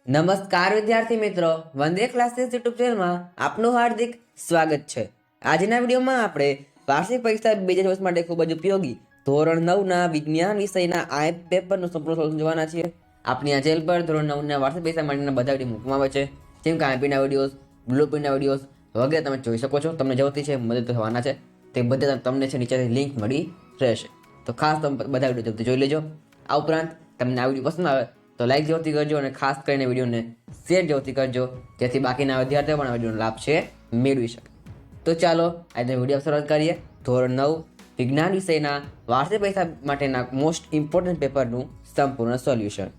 નમસ્કાર વિદ્યાર્થી મિત્રો, વંદે ક્લાસીસ યુટ્યુબ ચેનલમાં આપનું હાર્દિક સ્વાગત છે। આજના વિડીયોમાં આપણે વાર્ષિક પરીક્ષા 2024 માટે ખૂબ જ ઉપયોગી ધોરણ 9ના વિજ્ઞાન વિષયના આઈએમપી પેપરનું સંપૂર્ણ સોલ્યુશન જોવાના છીએ। આપણી આ ચેનલ પર ધોરણ 9ના વાર્ષિક પરીક્ષા માટેના બધા વિડીયો મૂકવામાં આવે છે, જેમ કે આઈએમપીના વિડીયોઝ, બ્લુપ્રિન્ટના વિડીયોઝ વગેરે તમે જોઈ શકો છો। તમને જરૂરથી છે મદદ થવાના છે, તે બધા તમને છે નીચેથી લિંક મળી રહેશે, તો ખાસ તમે બધા વિડીયો જલ્દી જોઈ લેજો। આ ઉપરાંત તમને આ વિડીયો પસંદ આવે તો લાઈક જરૂરથી કરજો અને ખાસ કરીને વિડીયોને શેર જરૂરથી કરજો, જેથી બાકીના વિદ્યાર્થીઓ પણ આ વિડીયોનો લાભ છે મેળવી શકે। તો ચાલો આજનો વિડીયો શરૂઆત કરીએ। ધોરણ 9 વિજ્ઞાન વિષયના વાર્ષિક પરીક્ષા માટેના મોસ્ટ ઇમ્પોર્ટન્ટ પેપરનું સંપૂર્ણ સોલ્યુશન।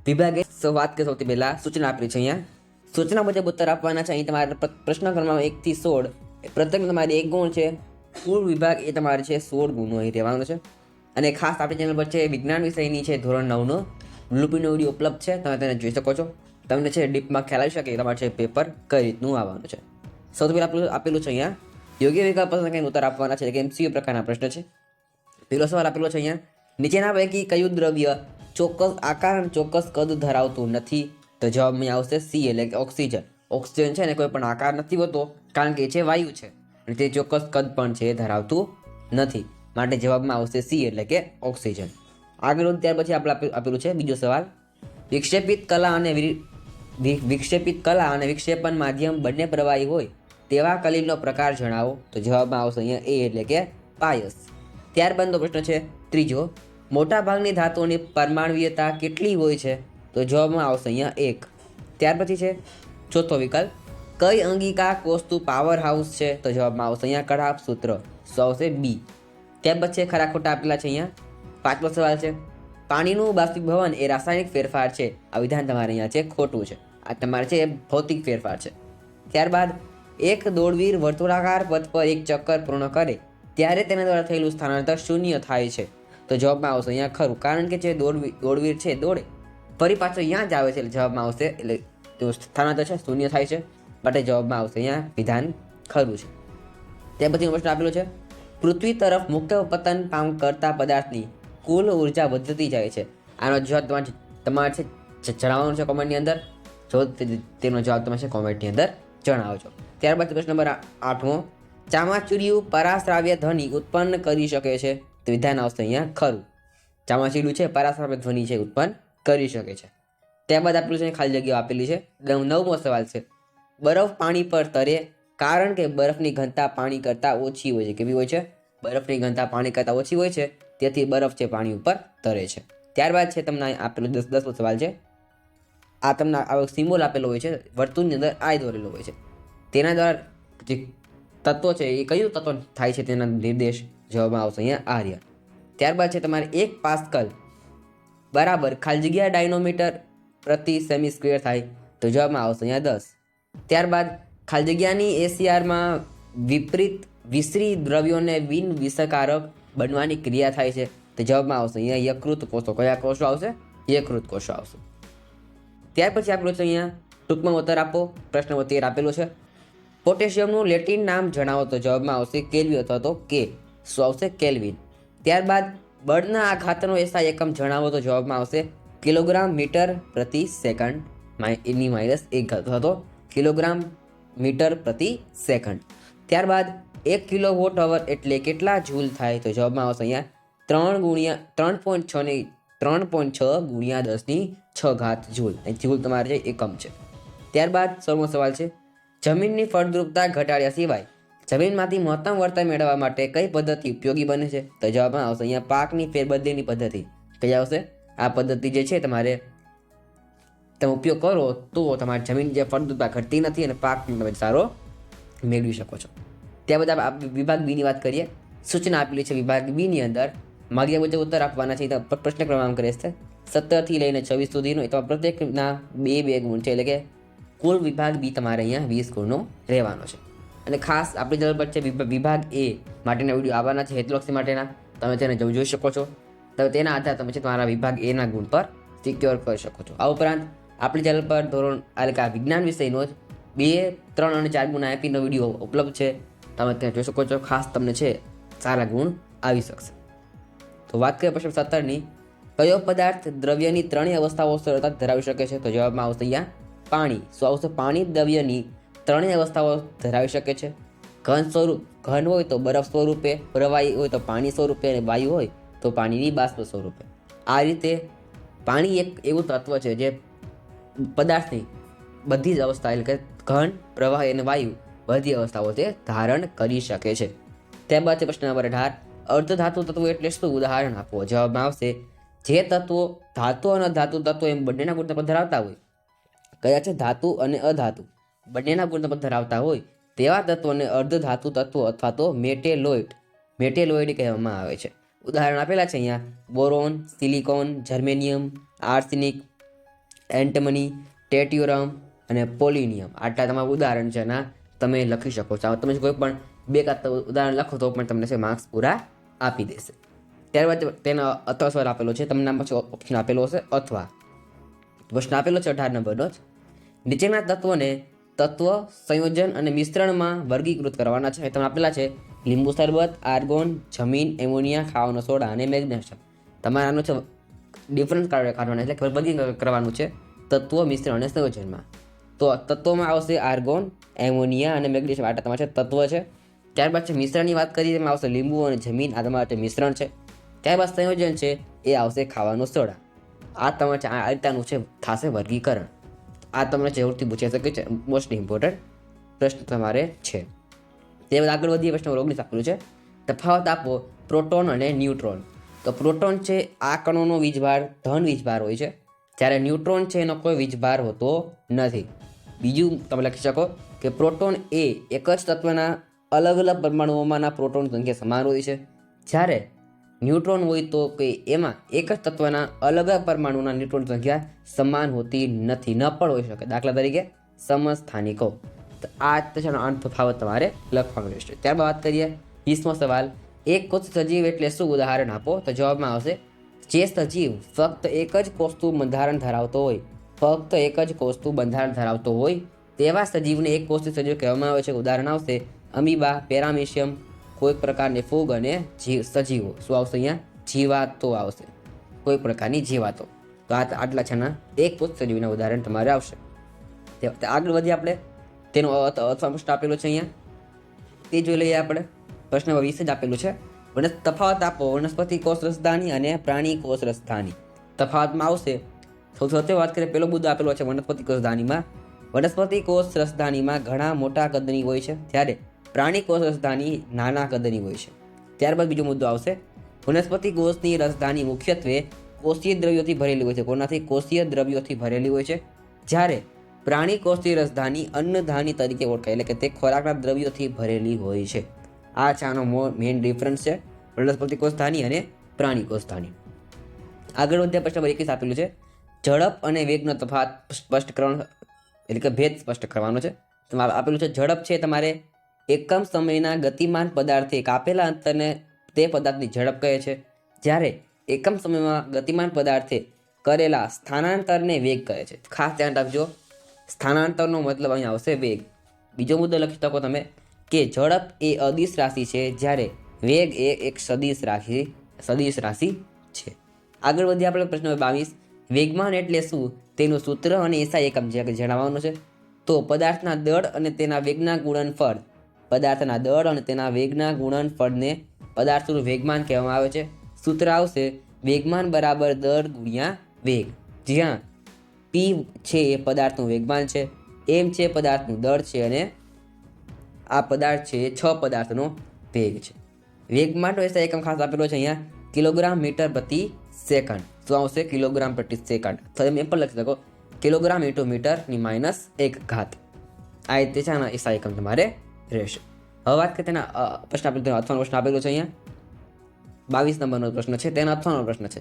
વિભાગે વાત કરીએ સૌથી પહેલા સૂચના આપેલી છે। અહીંયા સૂચના મુજબ ઉત્તર આપવાના છે। અહીં તમારે પ્રશ્ન ક્રમાંક 1 થી 16 પ્રত্যેક તમારે 1 ગુણ છે, કુલ વિભાગ એ તમારે છે 16 ગુણનો અહીં રહેવાનો છે। અને ખાસ આપણી ચેનલ પર છે વિજ્ઞાન વિષયની છે ધોરણ 9નો બ્લુપ્રિન્ટનો વિડીયો ઉપલબ્ધ છે, તમે તેને જોઈ શકો છો। તમને છે ડીપમાં ખ્યાલ આવી શકે તમારે છે પેપર કઈ રીતનું આવવાનું છે। સૌથી પહેલાં આપેલું છે અહીંયા યોગ્ય વિકલ્પ પસંદ કરીને ઉત્તર આપવાના છે, કે MCQ પ્રકારના પ્રશ્ન છે। પહેલો સવાલ આપેલો છે અહીંયા, નીચેના પૈકી કયું દ્રવ્ય ચોક્કસ આકાર અને ચોક્કસ કદ ધરાવતું નથી? તો જવાબમાં આવશે સી એટલે કે ઓક્સિજન। ઓક્સિજન છે ને કોઈ પણ આકાર નથી હોતો, કારણ કે એ છે વાયુ છે અને તે ચોક્કસ કદ પણ છે ધરાવતું નથી, માટે જવાબમાં આવશે સી એટલે કે ઓક્સિજન। આગળ ત્યાર પછી આપણે આપેલું છે બીજો સવાલ, વિક્ષેપિત કલા અને વિક્ષેપણ માધ્યમ બંને પ્રવાહી હોય તેવા કલિલનો પ્રકાર જણાવો। તો જવાબમાં આવશે અહીંયા એ એટલે કે પાયસ। ત્યારબાદનો પ્રશ્ન છે ત્રીજો, મોટા ભાગની ધાતુઓની પરમાણ્વીયતા કેટલી હોય છે? તો જવાબમાં આવશે અહીંયા 1। ત્યાર પછી છે ચોથો વિકલ્પ, કઈ અંગિકા કોષનું પાવર હાઉસ છે? તો જવાબમાં આવશે અહીંયા કળાપ સૂત્ર, સો આવશે બી। ત્યાર પછી ખરા ખોટા આપેલા છે। અહીંયા પાંચમો સવાલ છે, પાણીનું બાષ્પીભવન એ રાસાયણિક ફેરફાર છે। આ વિધાન તમારે અહીંયા છે ખોટું છે, આ તમારે છે એ ભૌતિક ફેરફાર છે। ત્યારબાદ એક દોડવીર વર્તુળાકાર પથ પર એક ચક્કર પૂર્ણ કરે ત્યારે તેના દ્વારા થયેલું સ્થાનાંતર શૂન્ય થાય છે। તો જવાબમાં આવશે અહીંયા ખરું, કારણ કે જે દોડવીર છે દોડે ફરી પાછો અહીંયા જ આવે છે, એટલે જવાબમાં આવશે એટલે તેનું સ્થાનાંતર છે શૂન્ય થાય છે, માટે જવાબમાં આવશે અહીંયા વિધાન ખરું છે। ત્યાર પછીનો પ્રશ્ન આપેલો છે, પૃથ્વી તરફ મુક્ત પતન પામ કરતા પદાર્થની કુલ ઉર્જા વધતી જાય છે। આનો જવાબ તમારે છે જણાવવાનો છે કોમેન્ટની અંદર, જો તેનો જવાબ તમે છે કોમેન્ટની અંદર જણાવજો। ત્યારબાદ પ્રશ્ન નંબર 8મો, ચામાચીડિયું પરાશ્રાવ્ય ધ્વનિ ઉત્પન્ન કરી શકે છે? તો વિધાન આવશે અહીંયા ખરું, ચામાચીડિયું છે પરાશ્રાવ્ય ધ્વનિ છે ઉત્પન્ન કરી શકે છે। ત્યારબાદ આપેલું છે ખાલી જગ્યાઓ આપેલી છે। 9મો સવાલ છે, બરફ પાણી પર તરે કારણ કે બરફની ઘનતા પાણી કરતાં ઓછી હોય છે। કેવી હોય છે? બરફની ઘનતા પાણી કરતાં ઓછી હોય છે, તેથી બરફ છે પાણી ઉપર તરે છે। ત્યારબાદ છે તમને આપેલું 10મો સવાલ છે, આ તમને આવો સિમ્બોલ આપેલો હોય છે, વર્તુળની અંદર આય દોરેલો હોય છે, તેના દ્વારા જે તત્વો છે એ કયું તત્વ થાય છે તેના નિર્દેશ? જવાબમાં આવશે અહીંયા આર્ય। ત્યારબાદ છે તમારે 1 પાસ્કલ બરાબર ખાલી જગ્યા ડાયનોમીટર પ્રતિ સેમી સ્ક્વેર થાય? તો જવાબમાં આવશે અહીંયા 10। ત્યારબાદ ખાલી જગ્યાની એસીઆરમાં વિસરી દ્રવ્યોને બિન વિષકારક બનવાની ક્રિયા થાય છે? તો જવાબમાં આવશે અહીંયા યકૃત કોષો। કયા કોષો આવશે? યકૃત કોષો આવશે। ત્યાર પછી આપેલું છે અહીંયા ટૂંકમાં ઉત્તર આપો, પ્રશ્ન 13 આપેલો છે, પોટેશિયમનું લેટિન નામ જણાવો? તો જવાબમાં આવશે કેલ્વિન અથવા તો કે, શું આવશે? કેલ્વિન। ત્યારબાદ બળના આઘાતનો એસઆઈ એકમ જણાવો? તો જવાબમાં આવશે કિલોગ્રામ મીટર પ્રતિ સેકન્ડ એની -1 અથવા તો કિલોગ્રામ મીટર પ્રતિ સેકન્ડ। ત્યારબાદ 1 કિલોવોટ અવર એટલે કેટલા જૂલ થાય? તો જવાબમાં આવશે અહીંયા 3.6 ગુણ્યા 10⁶ જૂલ, જૂલ તમારે છે એકમ છે। ત્યારબાદ 16મો સવાલ છે, જમીનની ફળદ્રુપતા ઘટાડ્યા સિવાય જમીનમાંથી મહત્તમ વળતર મેળવવા માટે કઈ પદ્ધતિ ઉપયોગી બને છે? તો જવાબમાં આવશે અહીંયા પાકની ફેરબદલીની પદ્ધતિ। કઈ આવશે? આ પદ્ધતિ જે છે તમારે તમે ઉપયોગ કરો તો તમારી જમીન જે ફળદ્રુપતા ઘટતી નથી અને પાક તમે સારો મેળવી શકો છો। ત્યારબાદ વિભાગ બીની વાત કરીએ। સૂચના આપેલી છે વિભાગ બીની અંદર, માગ્યા મુજબ ઉત્તર આપવાના છે। પ્રશ્ન ક્રમાંક રહેશે 17 થી લઈને 26 સુધીનો, તો પ્રત્યેકના 2 ગુણ છે, એટલે કે કુલ વિભાગ બી તમારે અહીંયા 20 ગુણનો રહેવાનો છે। અને ખાસ આપણી જરૂર પર છે વિભાગ એ માટેના વિડીયો આવવાના છે, હેતુલક્ષી માટેના, તમે તેને જોઈ શકો છો, તો તેના આધારે તમે છે તમારા વિભાગ એના ગુણ પર સિક્યોર કરી શકો છો। આ ઉપરાંત આપણી ચેનલ પર ધોરણ એટલે કે વિજ્ઞાન વિષયનો જ 2, 3 અને 4 ગુણ આઈપીનો વિડીયો ઉપલબ્ધ છે, તમે ત્યાં જોઈ શકો છો। ખાસ તમને છે સારા ગુણ આવી શકશે। તો વાત કરીએ પ્રશ્ન 17ની, કયો પદાર્થ દ્રવ્યની ત્રણેય અવસ્થાઓ સરળતા ધરાવી શકે છે? તો જવાબમાં આવશે અહીંયા પાણી. શું આવશે? પાણી દ્રવ્યની ત્રણેય અવસ્થાઓ ધરાવી શકે છે. ઘન હોય તો બરફ સ્વરૂપે, પ્રવાહી હોય તો પાણી સ્વરૂપે, અને વાયુ હોય તો પાણીની બાષ્પ સ્વરૂપે. આ રીતે પાણી એક એવું તત્વ છે જે પદાર્થની બધી જ અવસ્થા એટલે કે ઘન, પ્રવાહી અને વાયુ બધી અવસ્થાઓ તે ધારણ કરી શકે છે. ત્યારબાદ છે પ્રશ્ન નંબર 18. અર્ધધાતુ તત્વો એટલે શું? ઉદાહરણ આપો. જવાબમાં આવશે જે તત્વો ધાતુ અને અધાતુ તત્વો એમ બંનેના ગુણધર્મો ધરાવતા હોય. કયા છે? ધાતુ અને અધાતુ બંનેના ગુણધર્મો ધરાવતા હોય તેવા તત્વોને અર્ધધાતુ તત્વો અથવા તો મેટેલોઇડ કહેવામાં આવે છે. ઉદાહરણ આપેલા છે અહીંયા: બોરોન, સિલિકોન, જર્મેનિયમ, આર્સેનિક, એન્ટિમની, ટેટ્યુરમ અને પોલિનિયમ. આટલા તમારા ઉદાહરણ છે એના તમે લખી શકો છો. તમે કોઈ પણ બે ઉદાહરણ લખો તો પણ તમને માર્ક્સ પૂરા આપી દેશે. ત્યારબાદ તેનો અથવા સ્વર આપેલો છે, તમને પછી ઓપ્શન આપેલો હશે અથવા. પ્રશ્ન આપેલો છે 18 નંબરનો જ. નીચેના તત્વોને તત્વ, સંયોજન અને મિશ્રણમાં વર્ગીકૃત કરવાના છે. તમે આપેલા છે લીંબુ શરબત, આર્ગોન, જમીન, એમોનિયા, ખાવાનો સોડા અને મેગ્નેશિયમ. તમારે આનો છે ડિફરન્સ કાઢવાના એટલે વર્ગીકરણ કરવાનું છે તત્વ, મિશ્રણ અને સંયોજનમાં. તો તત્વોમાં આવશે આર્ગોન, એમોનિયા અને મેગ્નેશિયમ. આટલા તમારે તત્વ છે. ત્યારબાદ છે મિશ્રણની વાત કરીએ તેમાં આવશે લીંબુ અને જમીન. આ તમારા મિશ્રણ છે. ત્યારબાદ સંયોજન છે એ આવશે ખાવાનો સોડા. આ તમારે આ રીતનું છે થશે વર્ગીકરણ. આ તમને જરૂરથી પૂછી શકે છે, મોસ્ટ ઇમ્પોર્ટન્ટ પ્રશ્ન તમારે છે. તે આગળ વધીએ. પ્રશ્ન 19 આપેલું છે: તફાવત આપો પ્રોટોન અને ન્યુટ્રોન. તો પ્રોટોન છે આ કણોનો વીજભાર ધન વીજભાર હોય છે, જ્યારે ન્યુટ્રોન છે એનો કોઈ વીજભાર હોતો નથી. બીજું તમે લખી શકો કે પ્રોટોન એ એક જ તત્વના અલગ અલગ પરમાણુઓમાંના પ્રોટોનની સંખ્યા સમાન હોય છે, જ્યારે ન્યુટ્રોન હોય તો કે એમાં એક જ તત્વના અલગ અલગ પરમાણુના ન્યુટ્રોનની સંખ્યા સમાન હોતી નથી, ન પણ હોઈ શકે. દાખલા તરીકે સમસ્થાનિકો. તો આ તફાવત તમારે લખવાનું રહેશે. ત્યારબાદ વાત કરીએ 20મો સવાલ: એક કોષ સજીવ એટલે શું? ઉદાહરણ આપો. તો જવાબમાં આવશે જે સજીવ ફક્ત એક જ કોષનું બંધારણ ધરાવતો હોય તેવા સજીવને એક કોષી સજીવ કહેવામાં આવે છે. ઉદાહરણ આવશે અમીબા, પેરામિશિયમ, કોઈ પ્રકારની ફૂગ અને સજીવો. શું આવશે અહીંયા? જીવાતો આવશે, કોઈ પ્રકારની જીવાતો. તો આટલા છે ના એક કોષ સજીવના ઉદાહરણ તમારે આવશે. આગળ વધીએ આપણે. તેનો અથવા પ્રશ્ન આપેલો છે અહીંયા, તે જોઈ લઈએ આપણે. પ્રશ્ન 20 જ આપેલું છે. તફાવત આપો વનસ્પતિ કોષ રસધાની અને પ્રાણી કોષ રસધાની. તફાવતમાં આવશે સૌથી વાત કરીએ પેલો મુદ્દો આપેલો છે વનસ્પતિ કોષ રસધાનીમાં. વનસ્પતિ કોષ રસધાનીમાં ઘણા મોટા કદની હોય છે, ત્યારે પ્રાણી કોષ રસધાની નાના કદની હોય છે. ત્યારબાદ બીજો મુદ્દો આવશે વનસ્પતિ કોષની રસધાની મુખ્યત્વે કોષીય દ્રવ્યોથી ભરેલી હોય છે. કોનાથી? કોષીય દ્રવ્યોથી ભરેલી હોય છે, જ્યારે પ્રાણી કોષની રસધાની અન્નધાની તરીકે ઓળખાય એટલે કે તે ખોરાકના દ્રવ્યોથી ભરેલી હોય છે. આ છે આનો મેઇન ડિફરન્સ છે વનસ્પતિ કોષધાની અને પ્રાણી કોષધાની. આગળ વધ્યા પ્રશ્ન 21 આપેલું છે: ઝડપ અને વેગનો તફાવત સ્પષ્ટ કરવાનો એટલે કે ભેદ સ્પષ્ટ કરવાનો છે. તમારે આપેલું છે ઝડપ છે તમારે એકમ સમયના ગતિમાન પદાર્થે કાપેલા અંતરને તે પદાર્થની ઝડપ કહે છે, જ્યારે એકમ સમયમાં ગતિમાન પદાર્થે કરેલા સ્થાનાંતરને વેગ કહે છે. ખાસ ધ્યાન રાખજો, સ્થાનાંતરનો મતલબ અહીંયા આવશે વેગ. બીજો મુદ્દો લખી શકો તમે કે ઝડપ એ અદિશ રાશિ છે, જ્યારે વેગ એ એક સદિશ રાશિ છે. આગળ વધીએ આપણે પ્રશ્ન 22: વેગમાન એટલે શું? તેનું સૂત્ર અને એસઆઈ એકમ જે જણાવવાનું છે. તો પદાર્થના દળ અને તેના વેગના ગુણનફળને પદાર્થનું વેગમાન કહેવામાં આવે છે. સૂત્ર આવશે વેગમાન બરાબર દળ ગુણ્યા વેગ, જ્યાં પી છે એ પદાર્થનું વેગમાન છે, એમ છે પદાર્થનું દળ છે, અને આ પદાર્થ છે 6 પદાર્થનો વેગ છે. વેગમાનનો એસઆઈ એકમ ખાસ આપેલો છે અહીંયા કિલોગ્રામ મીટર પ્રતિ સેકન્ડ. શું આવશે? કિલોગ્રામ પ્રતિ સેકન્ડ. તો તમે એ પણ લખી શકો કિલોગ્રામ × મીટરની -1 ઘાત. આ રીતે છે આના એસઆઈ એકમ તમારે રહેશે. હવે વાત કરીએ તેના પ્રશ્ન આપેલો અથવાનો પ્રશ્ન આપેલો છે અહીંયા 22 નંબરનો પ્રશ્ન છે. તેનો અથવાનો પ્રશ્ન છે: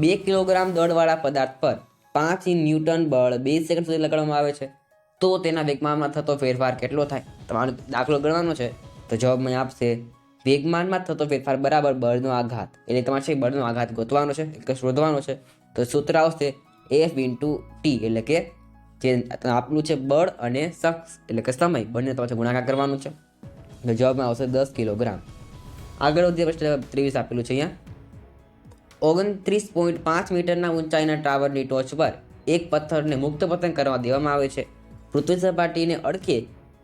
2 કિલોગ્રામ દળવાળા પદાર્થ પર 5 ન્યૂટન બળ 2 સેકન્ડ સુધી લગાડવામાં આવે છે, તો તેના વેગમાનમાં થતો ફેરફાર કેટલો થાય? તમારો દાખલો ગણવાનો છે. તો જવાબમાં આપશે વેગમાનમાં થતો ફેરફાર બરાબર બળનો આઘાત. એટલે તમારે છે બળનો આઘાત ગોતવાનો છે એટલે શોધવાનો છે. તો સૂત્ર આવશે F × T, એટલે કે જે આપેલું છે બળ અને એટલે કે સમય બંને તમારે ગુણાકાર કરવાનું છે. તો જવાબમાં આવશે 10 કિલોગ્રામ. આગળ વધીએ પ્રશ્ન 23 આપેલું છે અહીંયા 29.5 મીટરના ઊંચાઈના ટાવરની ટોચ પર એક પથ્થરને મુક્ત પતન કરવા દેવામાં આવે છે. પૃથ્વી સપાટીને અડકે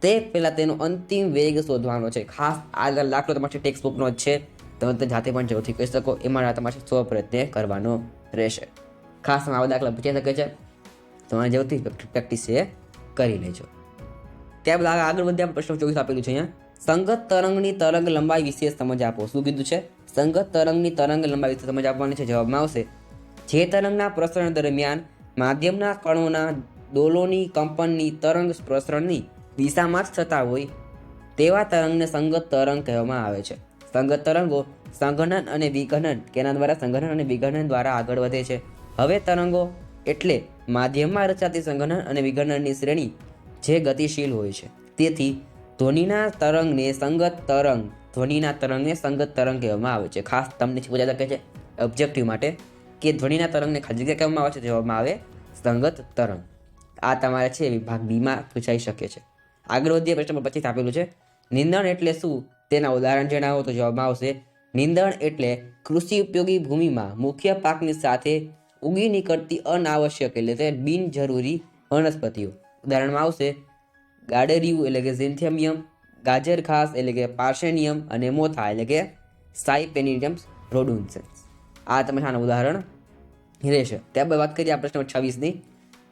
તે પહેલાં તેનો અંતિમ વેગ શોધવાનો છે. ખાસ આગળ દાખલો તમારે ટેક્સ્ટ બુકનો જ છે, તમે તે જાતે પણ જરૂરથી કહી શકો. એમાં તમારે પ્રયત્ન કરવાનો રહેશે. ખાસ આવા દાખલા પૂછાઈ શકે છે, તમારે જરૂરથી પ્રેક્ટિસ એ કરી લેજો. ત્યારબાદ આગળ વધ્યા પ્રશ્ન 24 આપેલું છે અહીંયા. સંગત તરંગની તરંગ લંબાઈ વિશે સમજ આપો. શું કીધું છે? સંગત તરંગની તરંગ લંબાઈ વિશે સમજ આપવાની છે. જવાબમાં આવશે જે તરંગના પ્રસરણ દરમિયાન માધ્યમના કણોના દોલોની કંપનની તરંગ પ્રસરણની દિશામાં જ થતા હોય તેવા તરંગને સંગત તરંગ કહેવામાં આવે છે. સંગત તરંગો સંઘનન અને વિઘનન કેના દ્વારા સંઘનન અને વિઘનન દ્વારા આગળ વધે છે. હવે તરંગો એટલે માધ્યમમાં રચાતી સંઘનન અને વિઘનનની શ્રેણી જે ગતિશીલ હોય છે. તેથી ધ્વનિના તરંગને સંગત તરંગ કહેવામાં આવે છે. ખાસ તમને પૂછાઈ શકે છે ઓબ્જેક્ટિવ માટે કે ધ્વનિના તરંગને ખાલી જગ્યા કહેવામાં આવે છે. જવાબમાં આવે સંગત તરંગ. આ તમારે છે વિભાગ બીમાં પૂછાઈ શકે છે. આગળ વધીએ પ્રશ્ન 25 આપેલું છે. નિંદણ એટલે શું? તેના ઉદાહરણ જણાવો. તો જવાબમાં આવશે નિંદણ એટલે કૃષિ ઉપયોગી ભૂમિમાં મુખ્ય પાકની સાથે ઉગી નીકળતી અનાવશ્યક એટલે કે બિનજરૂરી વનસ્પતિઓ. ઉદાહરણમાં આવશે ગાડરિયું એટલે કે ઝિન્થેમિયમ, ગાજર ઘાસ એટલે કે પાર્શેનિયમ અને મોથા એટલે કે સાયપેનિડિયમ રોડુન્સન્સ. આ તમે આનું ઉદાહરણ રહેશે. ત્યારબાદ વાત કરીએ આ પ્રશ્ન 26ની.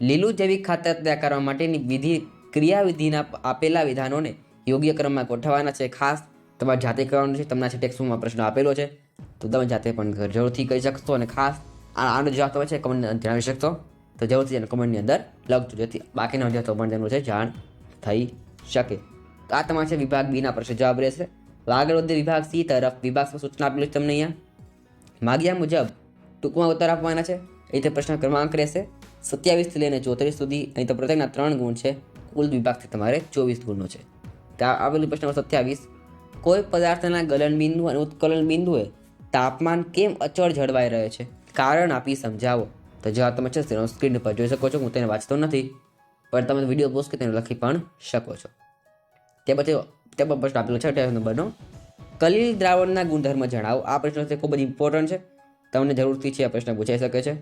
લીલું જૈવિક ખાતર તૈયાર કરવા માટેની ક્રિયાવિધિના આપેલા વિધાનોને યોગ્ય ક્રમમાં ગોઠવવાના છે. ખાસ તમારે જાતે કરવાનું છે. તમને ટેક્સ્ટમાં પ્રશ્ન આપેલો છે, તો તમે જાતે પણ જરૂરથી કરી શકશો. અને ખાસ આનો જવાબ તમે છે કમેન્ટ જણાવી શકશો, તો જરૂરથી એને કમેન્ટની અંદર લખજો, જેથી બાકીના વિદ્યાર્થીઓ પણ તેનું છે જાણ થઈ શકે. તો આ તમારે છે વિભાગ બીના પ્રશ્ન જવાબ રહેશે. આગળ વધે વિભાગ સી તરફ. વિભાગમાં સૂચના આપેલું છે તમને અહીંયા. માગ્યા મુજબ ટૂંકમાં ઉત્તર આપવાના છે. એ રીતે પ્રશ્ન ક્રમાંક રહેશે 27 થી લઈને 34 સુધી. અહીં તો પ્રત્યેકના 3 ગુણ છે. કુલ વિભાગથી તમારે 24 ગુણનો છે. ત્યાં આવેલું પ્રશ્ન 27. કોઈ પદાર્થના ગલન બિંદુ અને ઉત્કલન બિંદુએ તાપમાન કેમ અચળ જળવાઈ રહે છે? કારણ આપી સમજાવો. તો જવાબ તમે છે સ્ક્રીન પર જોઈ શકો છો. હું તેને વાંચતો નથી, પણ તમે વિડીયો પોઝ કે તેને લખી પણ શકો છો. તે પછી પ્રશ્ન આપેલો છે 28 નંબરનો. કલીલ દ્રાવણના ગુણધર્મ જણાવો. આ પ્રશ્ન છે ખૂબ જ ઇમ્પોર્ટન્ટ છે, તમને જરૂરથી છે આ પ્રશ્ન પૂછાઈ શકે છે.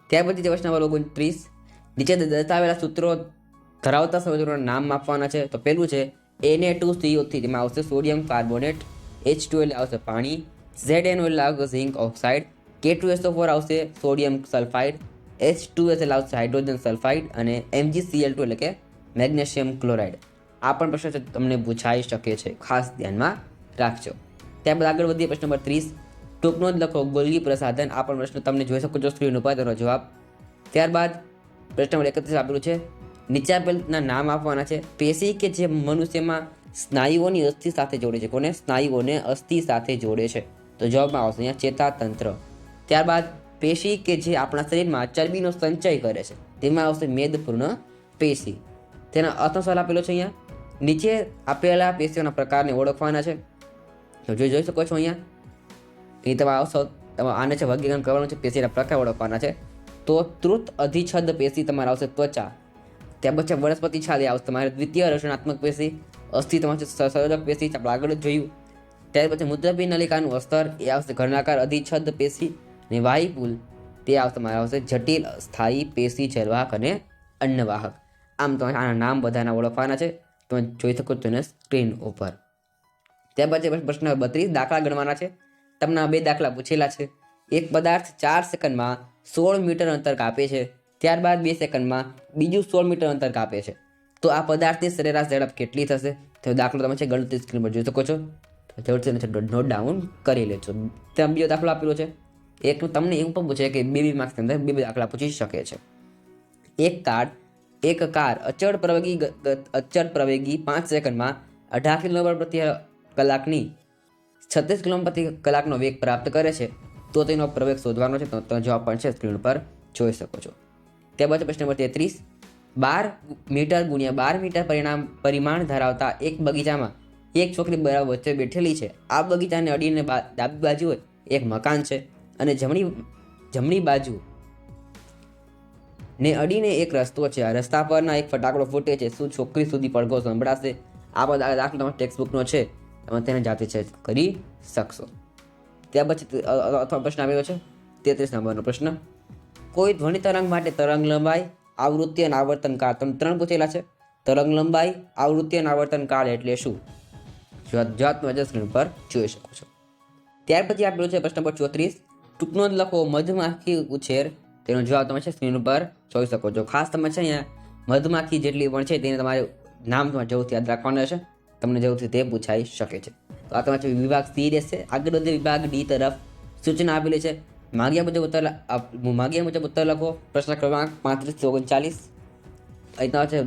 ત્યાર પછી પ્રશ્ન નંબર 29. નીચે દર્શાવેલા સૂત્રો ધરાવતા સંયોજનોના નામ આપવાના છે. તો પહેલું છે Na2CO3, તેમાં આવશે સોડિયમ કાર્બોનેટ. H2 એટલે આવશે પાણી. ZNO એટલે આવશે ઝિંક ઓક્સાઇડ. K2SO4 આવશે સોડિયમ સલ્ફાઇડ. H2S એટલે આવશે હાઇડ્રોજન સલ્ફાઇડ. અને MgCl2 એટલે કે મેગ્નેશિયમ ક્લોરાઇડ. આ પણ પ્રશ્ન તમને પૂછાઈ શકે છે, ખાસ ધ્યાનમાં રાખજો. ત્યારબાદ આગળ વધીએ પ્રશ્ન નંબર 30. ટૂંકનો જ લખો ગોલ્ગી પ્રસાધન. આ પણ પ્રશ્ન તમને જોઈ શકો છો સ્ક્રીન ઉપર તેનો જવાબ. ત્યારબાદ પ્રશ્ન નંબર 31 આપેલું છે. નીચે આપેલના નામ આપવાના છે. પેશી કે જે મનુષ્યમાં સ્નાયુઓની અસ્થિ સાથે જોડે છે. કોને? સ્નાયુઓને અસ્થિ સાથે જોડે છે. તો જવાબમાં આવશે અહીંયા ચેતાતંત્ર. ત્યારબાદ પેશી કે જે આપણા શરીરમાં ચરબીનો સંચય કરે છે, તેમાં આવશે મેદપૂર્ણ પેશી. તેના અર્થસર આપેલો છે અહીંયા. નીચે આપેલા પેશીઓના પ્રકારને ઓળખવાના છે. તો જોઈ શકો છો અહીંયા. એ તમારે આવશો આને છે વર્ગીકરણ કરવાનું છે. પેશીના પ્રકાર ઓળખવાના છે. તો તૃત અધિચ્છદ પેશી તમારે આવશે ત્વચા. ત્યાર પછી વનસ્પતિ છાલ એ આવશે તમારે દ્વિતીય રક્ષણાત્મક પેશી. અસ્થિ તમારે સંયોજક પેશી આપણે આગળ જ જોયું. ત્યાર પછી મૂત્રપિંડ નલિકાનું અસ્તર એ આવશે ઘનાકાર અધિચ્છદ પેશી. અને વાહિપુલ તે આવશે તમારે આવશે જટિલ સ્થાયી પેશી જલવાહક અને અન્નવાહક. આમ તમારે આના નામ બધાના ઓળખવાના છે. તમે જોઈ શકો છો સ્ક્રીન ઉપર. ત્યાર પછી પ્રશ્ન 32 દાખલા ગણવાના છે. તમને 2 દાખલા પૂછેલા છે. એક પદાર્થ 4 સેકન્ડમાં 16 મીટર અંતર કાપે છે. ત્યારબાદ 2 સેકન્ડમાં બીજું 16 મીટર અંતર કાપે છે. તો આ પદાર્થની સરેરાશ ઝડપ કેટલી થશે? તો દાખલો તમે છે ગણતરી સ્ક્રીન પર જોઈ શકો છો. તો જરૂરથી નોટ ડાઉન કરી લેજો. ત્યાં બીજો દાખલો આપેલો છે. એક તમને એવું પણ પૂછે કે 2 માર્ક્સની અંદર 2 દાખલા પૂછી શકે છે. એક કાર અચળ પ્રવેગી 5 સેકન્ડમાં 18 કિલોમીટર પ્રતિ કલાકની 36 કિલોમીટર પ્રતિ કલાકનો વેગ પ્રાપ્ત કરે છે. તો તેનો પ્રવેગ શોધવાનો છે. તો જવાબ પણ છે સ્ક્રીન પર જોઈ શકો છો. ત્યારબાદ પ્રશ્ન નંબર 33. 12 મીટર ગુણ્યા 12 મીટર પરિમાણ ધરાવતા એક બગીચામાં એક છોકરી બરાબર વચ્ચે બેઠેલી છે. આ બગીચાને અડીને ડાબી બાજુએ એક મકાન છે અને જમણી બાજુ ને અડીને એક રસ્તો છે. આ રસ્તા પરના એક ફટાકડો ફૂટે છે. શું છોકરી સુધી પડઘો સંભળાશે? આ બધા દાખલો તમારા ટેક્સ્ટ બુકનો છે, તમે તેને જાતે ચેક કરી શકશો. ત્યાર પછી અથવા પ્રશ્ન આવેલો છે 33 નંબરનો પ્રશ્ન. કોઈ ધ્વનિ તરંગ માટે તરંગ લંબાઈ, આવૃત્તિ અને આવર્તન કાળ તમને 3 પૂછેલા છે. તરંગ લંબાઈ, આવૃત્તિ અને આવર્તન કાળ એટલે શું? જવાબ તમે સ્ક્રીન પર જોઈ શકો છો. ત્યાર પછી આપેલું છે પ્રશ્ન નંબર 34. ટૂંકનો જ લખો મધમાખી ઉછેર. તેનો જવાબ તમે સ્ક્રીન પર જોઈ શકો છો. ખાસ તમે છે અહીંયા મધમાખી જેટલી પણ છે તેને તમારે નામ તમારે જરૂરથી યાદ રાખવાનું રહેશે. તમને જરૂરથી તે પૂછાઈ શકે છે. તો આ તમારે વિભાગ સી રહેશે. આગળ વધે વિભાગ ડી તરફ. સૂચના આપેલી છે. માગ્યા મુજબ ઉત્તર લખો. પ્રશ્ન ક્રમાંક 35 થી 39. અહીંયા છે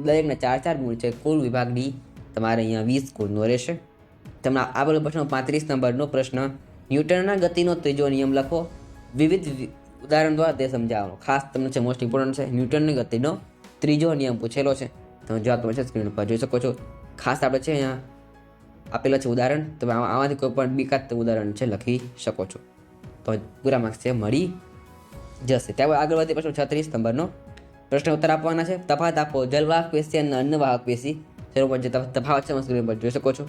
દરેકના 4 ગુણ છે. કુલ વિભાગ ડી તમારે અહીંયા 20 ગુણનો રહેશે. તમને આપેલો પ્રશ્ન 35 નંબરનો પ્રશ્ન. ન્યૂટનના ગતિનો ત્રીજો નિયમ લખો. વિવિધ ઉદાહરણ દ્વારા તે સમજાવવાનો. ખાસ તમને છે મોસ્ટ ઇમ્પોર્ટન્ટ છે. ન્યૂટનની ગતિનો ત્રીજો નિયમ પૂછેલો છે. તમે જવાબ તમે છે સ્ક્રીન પર જોઈ શકો છો. ખાસ આપણે છે અહીંયા આપેલા છે ઉદાહરણ. તમે આમાંથી કોઈ પણ બીકાત ઉદાહરણ છે લખી શકો છો. તો પૂરા માર્ક્સ છે મળી જશે. ત્યારબાદ આગળ વધી પ્રશ્ન 36 નંબરનો પ્રશ્ન ઉત્તર આપવાના છે. તફાવત આપો જલવાહક પેશી અને અન્નવાહક પેશી. તેનો પર જે તફાવત છે સ્ક્રીન પર જોઈ શકો છો.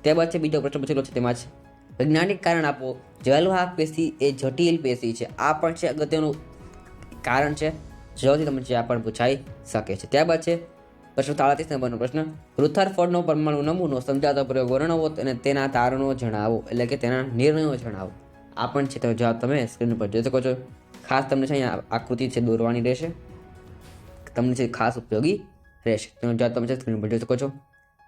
ત્યારબાદ છે બીજો પ્રશ્ન પૂછેલો છે. તેમાં છે વૈજ્ઞાનિક કારણ આપો. જલવાહક પેશી એ જટિલ પેશી છે. આ પણ છે અગત્યનું કારણ છે. જેથી તમને આ પણ પૂછાઈ શકે છે. ત્યારબાદ છે પ્રશ્ન 37 નંબરનો પ્રશ્ન. રુથરફોર્ડનો પરમાણુ નમૂનો સમજાવતો પ્રયોગ વર્ણવો અને તેના તારણો જણાવો, એટલે કે તેના નિર્ણયો જણાવો. આ પણ છે તો જવાબ તમે સ્ક્રીન પર જોઈ શકો છો. ખાસ તમને છે અહીંયા આકૃતિ છે દોરવાની રહેશે. તમને છે ખાસ ઉપયોગી રહેશે. તેનો જવાબ તમે સ્ક્રીન પર જોઈ શકો છો.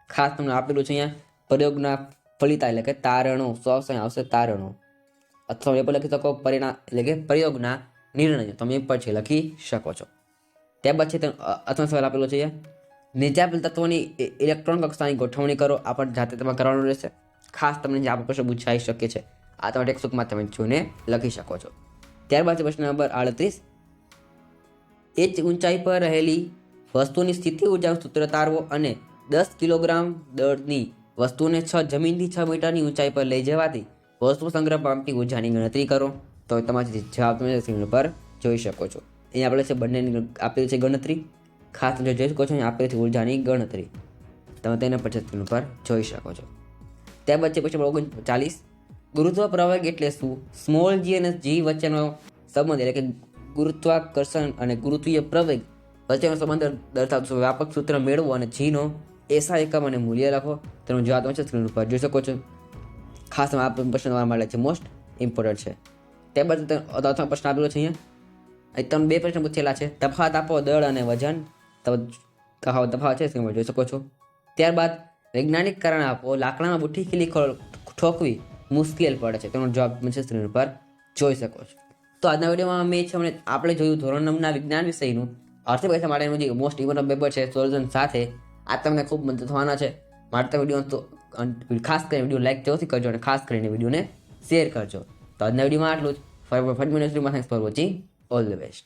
ખાસ તમને આપેલું છે અહીંયા પ્રયોગના ફલિતા એટલે કે તારણો. આવશે તારણો, અથવા એ પણ લખી શકો પરિણામ એટલે કે પ્રયોગના નિર્ણયો. તમે એ પણ છે લખી શકો છો. ત્યારબાદ છે અથવા સવાલ આપેલો છે નીચે આપેલ તત્વોની ઇલેક્ટ્રોન કક્ષાની ગોઠવણી કરો. આ પણ જાતે તમે કરવાનું રહેશે. ખાસ તમને જે આ પ્રશ્ન પૂછાઈ શકે છે. આ તમે ટેક્સ્ટબુકમાં તમે જોઈને લખી શકો છો. ત્યારબાદ છે પ્રશ્ન નંબર 38. એચ ઊંચાઈ પર રહેલી વસ્તુની સ્થિતિ ઊર્જાનું સૂત્ર તારવો અને 10 કિલોગ્રામ દળની વસ્તુને જમીનથી 6 મીટરની ઊંચાઈ પર લઈ જવાથી વસ્તુ સંગ્રહ પામતી ઊર્જાની ગણતરી કરો. તો તમારી જવાબ તમે સ્ક્રીન પર જોઈ શકો છો. અહીંયા આપણે છે બંનેની આપેલી છે ગણતરી. ખાસ તમે જોઈ શકો છો અહીં આપેલી છે ઉર્જાની ગણતરી. તમે તેને પછી સ્ક્રીન પર જોઈ શકો છો. ત્યારબાદ છે પ્રશ્ન 39. ગુરુત્વ પ્રવેગ એટલે શું? સ્મોલ જી અને જી વચ્ચેનો સંબંધ એટલે કે ગુરુત્વાકર્ષણ અને ગુરુત્વીય પ્રવેગ વચ્ચેનો સંબંધ દર્શાવતું વ્યાપક સૂત્ર મેળવો અને જીનો એસા એકમ અને મૂલ્ય લખો. તેનો જવાબ તમે સ્ક્રીન પર જોઈ શકો છો. ખાસ આ પ્રશ્ન તમારા માટે છે મોસ્ટ ઇમ્પોર્ટન્ટ છે. ત્યારબાદ પ્રશ્ન આપેલો છે અહીંયા તમે 2 પ્રશ્ન પૂછેલા છે. તફાવત આપો દળ અને વજન. તફાવત છે સ્ક્રીન પર જોઈ શકો છો. ત્યારબાદ વૈજ્ઞાનિક કારણ આપો. લાકડામાં બુઠ્ઠી ખીલી ઠોકવી મુશ્કેલ પડે છે. તેનો જવાબ તમે સ્ક્રીન પર જોઈ શકો છો. તો આજના વિડીયોમાં આપણે જોયું ધોરણ 9ના વિજ્ઞાન વિષયનું અર્થવ્યવસ્થા માટેનું જે મોસ્ટ ઇમ્પોર્ટન્ટ પેપર છે સોલ્યુશન સાથે. આ તમને ખૂબ મદદ થવાના છે. માટે વિડીયો તો ખાસ કરીને વિડીયો લાઈક જરૂરથી કરજો અને ખાસ કરીને વિડીયોને શેર કરજો. તો આજના વિડીયોમાં આટલું જ. ફરી thanks for watching. All the best.